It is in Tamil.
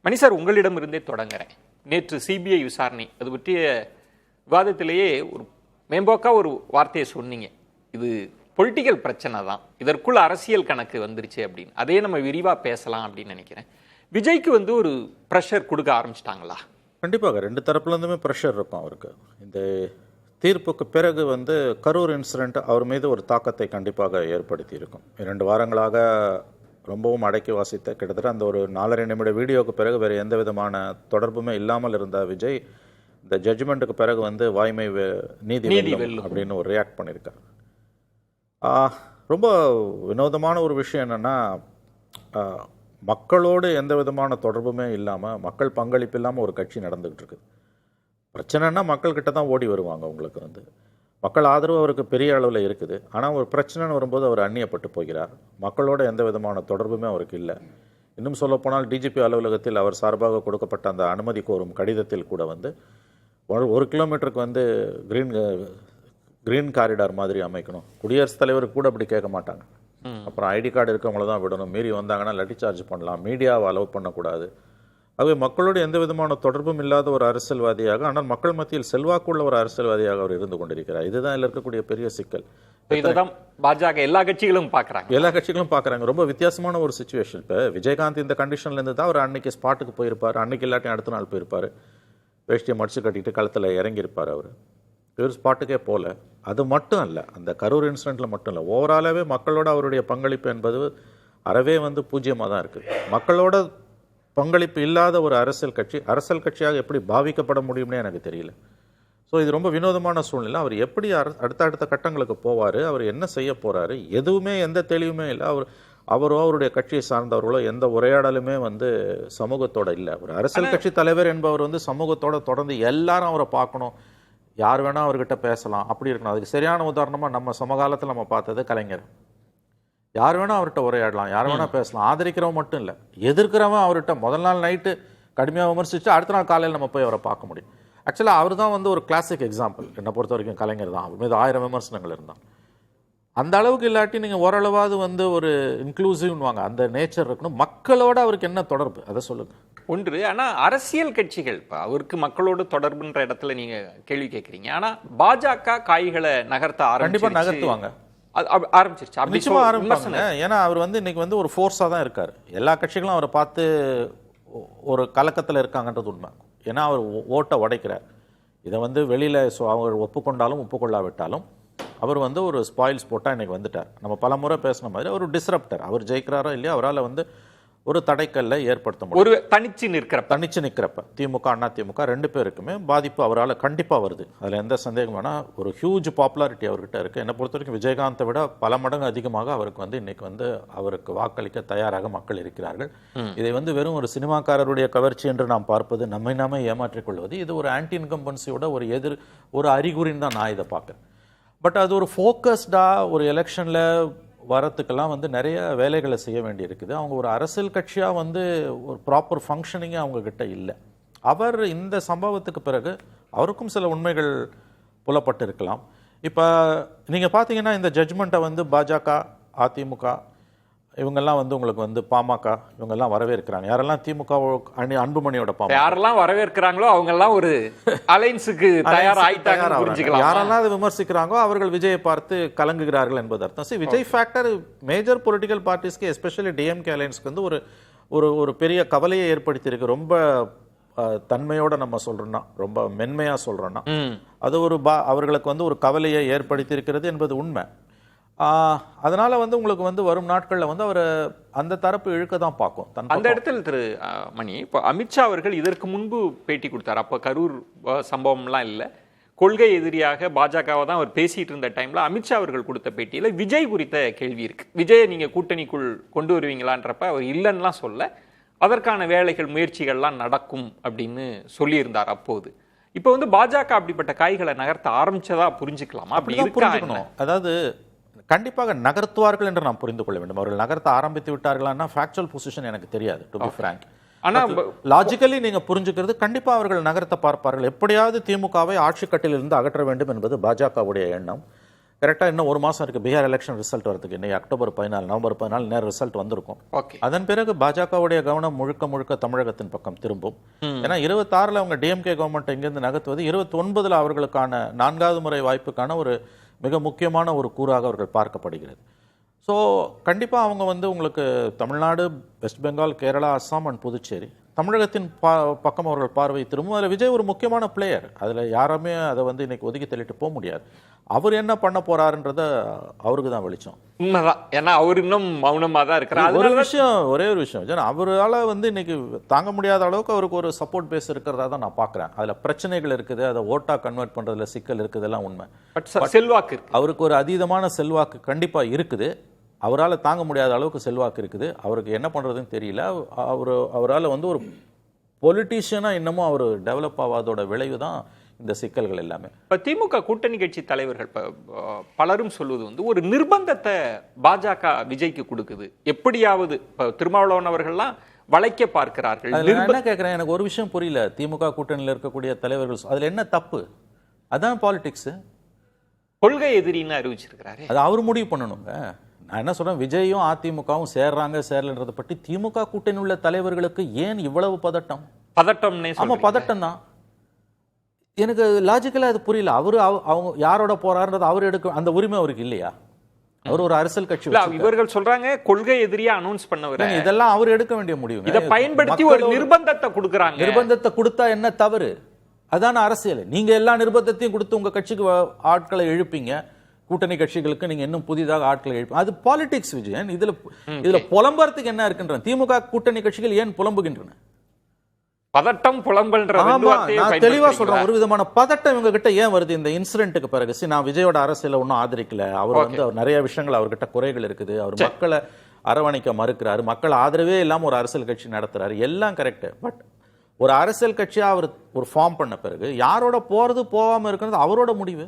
மணி சார், உங்களிடமிருந்தே தொடங்குறேன். நேற்று சிபிஐ விசாரணை அது பற்றிய விவாதத்திலேயே ஒரு மேம்போக்கா ஒரு வார்த்தையை சொன்னீங்க. இது பொலிட்டிக்கல் பிரச்சனை தான், இதற்குள்ள அரசியல் கணக்கு வந்துருச்சு அப்படின்னு. அதே நம்ம விரிவாக பேசலாம் அப்படின்னு நினைக்கிறேன். விஜய்க்கு ஒரு ப்ரெஷர் கொடுக்க ஆரம்பிச்சிட்டாங்களா? கண்டிப்பாக ரெண்டு தரப்புலேருந்துமே ப்ரெஷர் இருக்கும் அவருக்கு. இந்த தீர்ப்புக்கு பிறகு கரூர் இன்சிடெண்ட் அவர் மீது ஒரு தாக்கத்தை கண்டிப்பாக ஏற்படுத்தி இருக்கும். 2 வாரங்களாக ரொம்பவும் அடக்கி வாசித்த கிட்டத்தட்ட அந்த ஒரு 4.5 நிமிட வீடியோவுக்கு பிறகு வேறு எந்த விதமான தொடர்புமே இல்லாமல் இருந்த விஜய் இந்த ஜட்ஜ்மெண்ட்டுக்கு பிறகு வாய்மை நீதி வெல்லும் அப்படின்னு ஒரு ரியாக்ட் பண்ணியிருக்கார். ரொம்ப வினோதமான ஒரு விஷயம் என்னென்னா, மக்களோடு எந்த விதமான தொடர்புமே இல்லாமல், மக்கள் பங்களிப்பு இல்லாமல் ஒரு கட்சி நடந்துக்கிட்டு இருக்குது. பிரச்சனைனா மக்கள்கிட்ட தான் ஓடி வருவாங்க. உங்களுக்கு மக்கள் ஆதரவு அவருக்கு பெரிய அளவில் இருக்குது. ஆனால் ஒரு பிரச்சனைன்னு வரும்போது அவர் அந்நியப்பட்டு போகிறார். மக்களோட எந்த விதமான தொடர்புமே அவருக்கு இல்லை. இன்னும் சொல்லப்போனால் டிஜிபி அலுவலகத்தில் அவர் சார்பாக கொடுக்கப்பட்ட அந்த அனுமதி கோரும் கடிதத்தில் கூட 1 கிலோமீட்டருக்கு கிரீன் காரிடார் மாதிரி அமைக்கணும். குடியரசுத் தலைவருக்கு கூட அப்படி கேட்க மாட்டாங்க. அப்புறம் ஐடி கார்டு இருக்கவங்கள தான் விடணும், மீறி வந்தாங்கன்னா லட்டி சார்ஜ் பண்ணலாம், மீடியாவை அலோவ் பண்ணக்கூடாது. ஆகவே மக்களோடு எந்த விதமான தொடர்பும் இல்லாத ஒரு அரசியல்வாதியாக, ஆனால் மக்கள் மத்தியில் செல்வாக்குள்ள ஒரு அரசியல்வாதியாக அவர் இருந்து கொண்டிருக்கிறார். இதுதான் இதில் இருக்கக்கூடிய பெரிய சிக்கல். இதுதான் பாஜக எல்லா கட்சிகளும் பார்க்குறாங்க. ரொம்ப வித்தியாசமான ஒரு சுச்சுவேஷன். இப்போ விஜயகாந்த் இந்த கண்டிஷன்லேருந்து தான் அவர் அன்னைக்கு ஸ்பாட்டுக்கு போயிருப்பார். அன்னைக்கு இல்லாட்டி அடுத்த நாள் போயிருப்பார். வேஷ்டியை மடிச்சு கட்டிட்டு களத்தில் இறங்கியிருப்பார். இவர் ஸ்பாட்டுக்கே போகல. அது மட்டும் இல்லை, அந்த கரூர் இன்சிடெண்ட்டில் மட்டும் இல்லை, ஓவராலாகவே மக்களோட அவருடைய பங்களிப்பு என்பது அறவே பூஜ்ஜியமாக தான் இருக்குது. மக்களோட பங்களிப்பு இல்லாத ஒரு அரசியல் கட்சியாக எப்படி பாவிக்கப்பட முடியும்னே எனக்கு தெரியல. ஸோ இது ரொம்ப வினோதமான சூழ்நிலை. அவர் எப்படி அடுத்த கட்டங்களுக்கு போவார், அவர் என்ன செய்ய போகிறாரு, எதுவுமே எந்த தெளிவுமே இல்லை. அவரோ அவருடைய கட்சியை சார்ந்தவர்களோ எந்த உரையாடலுமே சமூகத்தோட இல்லை. ஒரு அரசியல் கட்சி தலைவர் என்பவர் சமூகத்தோட தொடர்ந்து எல்லாரும் அவரை பார்க்கணும், யார் வேணால் அவர்கிட்ட பேசலாம், அப்படி இருக்கணும். அதுக்கு சரியான உதாரணமாக நம்ம சமகாலத்தில் நம்ம பார்த்தது கலைஞர். யார் வேணால் அவர்கிட்ட உரையாடலாம், யார் வேணால் பேசலாம். ஆதரிக்கிறவன் மட்டும் இல்லை, எதிர்க்கிறவன் அவர்கிட்ட முதல் நாள் நைட்டு கடுமையாக விமர்சித்து அடுத்த நாள் காலையில் நம்ம போய் அவரை பார்க்க முடியும். ஆக்சுவலாக அவர் தான் ஒரு கிளாசிக் எக்ஸாம்பிள். என்னை பொறுத்த வரைக்கும் கலைஞர் தான். அவர் மீது 1000 விமர்சனங்கள் இருந்தால் அந்த அளவுக்கு இல்லாட்டி நீங்கள் ஓரளவாவது ஒரு இன்க்ளூசிவ்னுவாங்க, அந்த நேச்சர் இருக்கணும். மக்களோட அவருக்கு என்ன தொடர்பு அதை சொல்லுங்கள். ஒன்று, ஆனால் அரசியல் கட்சிகள் இப்போ அவருக்கு மக்களோட தொடர்புன்ற இடத்துல நீங்கள் கேள்வி கேட்குறீங்க. ஆனால் பாஜக காய்களை நகர்த்த கண்டிப்பாக நகர்த்துவாங்க, ஆரம்பிச்சிருச்சு. நிச்சயமாக ஆரம்பிப்பாங்க. ஏன்னா அவர் இன்னைக்கு ஒரு ஃபோர்ஸாக தான் இருக்கார். எல்லா கட்சிகளும் அவரை பார்த்து ஒரு கலக்கத்தில் இருக்காங்கன்றது உண்மை. ஏன்னா அவர் ஓட்டை உடைக்கிறார். இதை வெளியில் அவங்க ஒப்புக்கொண்டாலும் ஒப்புக்கொள்ளாவிட்டாலும் அவர் ஒரு ஸ்பாயில்ஸ் போட்டால் இன்னைக்கு வந்துட்டார். நம்ம பல முறை பேசின மாதிரி ஒரு டிஸ்ரப்டர். அவர் ஜெயிக்கிறாரோ இல்லையா, அவரால் ஒரு தடைக்கல்ல ஏற்படுத்த முடியும். ஒரு தனிச்சு நிற்கிறப்ப திமுக அண்ணா திமுக 2 பேருக்குமே பாதிப்பு அவரால் கண்டிப்பாக வருது. அதில் எந்த சந்தேகம் வேணால். ஒரு ஹியூஜ் பாப்புலாரிட்டி அவர்கிட்ட இருக்குது. என்னை பொறுத்த வரைக்கும் விஜயகாந்தை விட பல மடங்கு அதிகமாக அவருக்கு இன்னைக்கு அவருக்கு வாக்களிக்க தயாராக மக்கள் இருக்கிறார்கள். இதை வெறும் ஒரு சினிமாக்காரருடைய கவர்ச்சி என்று நாம் பார்ப்பது, நம்மை நாமே ஏமாற்றிக் கொள்வது, இது ஒரு ஆன்டி இன்கம்பன்சியோட ஒரு அறிகுறின்னு தான் நான் இதை பார்க்குறேன். பட் அது ஒரு ஃபோக்கஸ்டாக ஒரு எலெக்ஷனில் வரத்துக்கெல்லாம் நிறைய வேலைகளை செய்ய வேண்டி இருக்குது. அவங்க ஒரு அரசியல் கட்சியாக ஒரு ப்ராப்பர் ஃபங்க்ஷனிங்காக அவங்கக்கிட்ட இல்லை. அவர் இந்த சம்பவத்துக்கு பிறகு அவருக்கும் சில உண்மைகள் புலப்பட்டு இருக்கலாம். இப்போ நீங்கள் பார்த்தீங்கன்னா இந்த ஜட்ஜ்மெண்ட்டை பாஜக, அதிமுக இவங்கெல்லாம் உங்களுக்கு பாமக இவங்கெல்லாம் வரவேற்கிறாங்க. யாரெல்லாம் திமுக அன்புமணியோட பாமக யாரெல்லாம் வரவேற்கிறாங்களோ அவங்கெல்லாம் ஒரு அலைன்ஸுக்கு தயாராகிட்டாங்க. யாரெல்லாம் அதை விமர்சிக்கிறாங்களோ அவர்கள் விஜயை பார்த்து கலங்குகிறார்கள் என்பது அர்த்தம். விஜய் ஃபேக்டர் மேஜர் பொலிட்டிக்கல் பார்ட்டிஸ்க்கு, எஸ்பெஷலி டிஎம்கே அலைன்ஸ்க்கு ஒரு பெரிய கவலையை ஏற்படுத்தியிருக்கு. ரொம்ப தன்மையோட நம்ம சொல்றோம்னா, ரொம்ப மென்மையா சொல்றோம்னா, அது அவர்களுக்கு ஒரு கவலையை ஏற்படுத்தி இருக்கிறது என்பது உண்மை. அதனால உங்களுக்கு வரும் நாட்களில் அவர் அந்த தரப்பு இழுக்க தான் பார்க்கும். அந்த இடத்துல திரு மணி, இப்போ அமித்ஷா அவர்கள் இதற்கு முன்பு பேட்டி கொடுத்தார். அப்போ கரூர் சம்பவம்லாம் இல்லை, கொள்கை எதிரியாக பாஜகவை தான் அவர் பேசிட்டு இருந்த டைம்ல அமித்ஷா அவர்கள் கொடுத்த பேட்டியில் விஜய் குறித்த கேள்வி இருக்கு. விஜயை நீங்க கூட்டணிக்குள் கொண்டு வருவீங்களான்றப்ப அவர் இல்லைன்னுலாம் சொல்ல, அதற்கான வேலைகள் முயற்சிகள்லாம் நடக்கும் அப்படின்னு சொல்லியிருந்தார் அப்போது. இப்போ பாஜக அப்படிப்பட்ட காய்களை நகர்த்த ஆரம்பிச்சதா புரிஞ்சுக்கலாமா? அப்படி இருக்கணும். அதாவது கண்டிப்பாக நகர்த்துவார்கள் என்று நாம் புரிந்து கொள்ள வேண்டும். அவர்கள் நகர்த்த ஆரம்பித்து விட்டார்களா ஃபேக்சுவல் பொசிஷன் எனக்கு தெரியாது, டு பி ஃப்ராங்க். ஆனால் லாஜிக்கலி நீங்கள் புரிஞ்சுக்கிறது, கண்டிப்பாக அவர்கள் நகர்த்த பார்ப்பார்கள். எப்படியாவது திமுகவை ஆட்சி கட்டிலிருந்து அகற்ற வேண்டும் என்பது பாஜகவுடைய எண்ணம். கரெக்டாக இன்னும் ஒரு மாதம் இருக்குது பீகார் எலெக்ஷன் ரிசல்ட் வரதுக்கு. இன்னைக்கு அக்டோபர் 14 நவம்பர் 14 நேரம் ரிசல்ட் வந்திருக்கும். ஓகே. அதன் பிறகு பாஜகவுடைய கவனம் முழுக்க தமிழகத்தின் பக்கம் திரும்பும். ஏன்னா 26 அவங்க டிஎம்கே கவர்மெண்ட் இங்கிருந்து நகர்த்துவது 29 அவர்களுக்கான 4வது முறை வாய்ப்புக்கான ஒரு மிக முக்கியமான ஒரு கூறாக அவர்கள் பார்க்கப்படுகிறது. ஸோ கண்டிப்பாக அவங்க உங்களுக்கு தமிழ்நாடு, வெஸ்ட் பெங்கால், கேரளா, அஸ்ஸாம் அண்ட் புதுச்சேரி தமிழகத்தின் பக்கம் அவர்கள் பார்வை திரும்பும். அதில் விஜய் ஒரு முக்கியமான பிளேயர். அதில் யாருமே அதை இன்னைக்கு ஒதுக்கி தள்ளிட்டு போக முடியாது. அவர் என்ன பண்ண போறாருன்றத அவருக்கு தான் வெளிச்சம். உண்மைதான். ஏன்னா அவர் இன்னும் மௌனமாக தான் இருக்கிறார். ஒரே ஒரு விஷயம் அவரால் இன்னைக்கு தாங்க முடியாத அளவுக்கு அவருக்கு ஒரு சப்போர்ட் பேஸ் இருக்கிறதா தான் நான் பார்க்குறேன். அதில் பிரச்சனைகள் இருக்குது, அதை ஓட்டா கன்வெர்ட் பண்ணுறதுல சிக்கல் இருக்குதெல்லாம் உண்மை. செல்வாக்கு இருக்கு, அவருக்கு ஒரு அதீதமான செல்வாக்கு கண்டிப்பாக இருக்குது. அவரால் தாங்க முடியாத அளவுக்கு செல்வாக்கு இருக்குது. அவருக்கு என்ன பண்ணுறதுன்னு தெரியல. அவரால் ஒரு பொலிட்டீஷியனாக இன்னமும் அவர் டெவலப் ஆகாதோட விளைவு தான் இந்த சிக்கல்கள் எல்லாமே. இப்போ திமுக கூட்டணி கட்சி தலைவர்கள் பலரும் சொல்வது ஒரு நிர்பந்தத்தை பாஜக விஜய்க்கு கொடுக்குது. எப்படியாவது இப்போ திருமாவளவன் அவர்கள்லாம் வளைக்க பார்க்கிறார்கள். என்ன கேட்குறேன், எனக்கு ஒரு விஷயம் புரியல. திமுக கூட்டணியில் இருக்கக்கூடிய தலைவர்கள் அதில் என்ன தப்பு? அதான் பாலிடிக்ஸ். கொள்கை எதிரின்னு அறிவிச்சிருக்கிறாரு. அது அவர் முடிவு பண்ணணுங்க. நான் என்ன சொல்றேன், விஜயும் அதிமுகவும் சேரலன்றதை பற்றி திமுக கூட்டணி உள்ள தலைவர்களுக்கு ஏன் இவ்வளவு பதட்டம்? ஆமா, பதட்டம் தான். எனக்கு லாஜிக்கலா அது புரியல. அவங்க யாரோட போறாருன்றது அவர் எடுக்க அந்த உரிமை அவருக்கு இல்லையா? அவர் ஒரு அரசியல் கட்சி. இவர்கள் சொல்றாங்க கொள்கை எதிரியா அனௌன்ஸ் பண்ணவர். இதெல்லாம் அவர் எடுக்க வேண்டிய முடிவு. இதை பயன்படுத்தி ஒரு நிர்பந்தத்தை கொடுக்குறாங்க. நிர்பந்தத்தை கொடுத்தா என்ன தவறு? அதான அரசியல். நீங்க எல்லா நிர்பந்தத்தையும் கொடுத்து உங்க கட்சிக்கு ஆட்களை எழுப்பீங்க. கூட்டணி கட்சிகளுக்கு நீங்க இன்னும் புதிதாக ஆட்களை எழுப்பீங்க. அது பாலிடிக்ஸ் விஜயன். இதுல புலம்புறதுக்கு என்ன இருக்குன்ற? திமுக கூட்டணி கட்சிகள் ஏன் புலம்புகின்றன? பதட்டம், புலம்பல்ன்ற நான் தெளிவா சொல்றேன். ஒரு விதமான பதட்டம் இவங்க கிட்ட ஏன் வருது இந்த இன்சிடென்ட்டுக்கு பிறகு? நான் விஜயோட அரசியல ஒன்னும் ஆதரிக்கல. அவர் நிறைய விஷயங்கள் அவர்கிட்ட குறைகள் இருக்குது. அவர் மக்களை அரவணைக்க மறுக்கிறாரு. மக்கள் ஆதரவே இல்லாம ஒரு அரசியல் கட்சி நடத்துறாரு. எல்லாம் கரெக்ட். பட் ஒரு அரசியல் கட்சியா அவர் ஒரு ஃபார்ம் பண்ண பிறகு யாரோட போறது போகாம இருக்கிறது அவரோட முடிவு.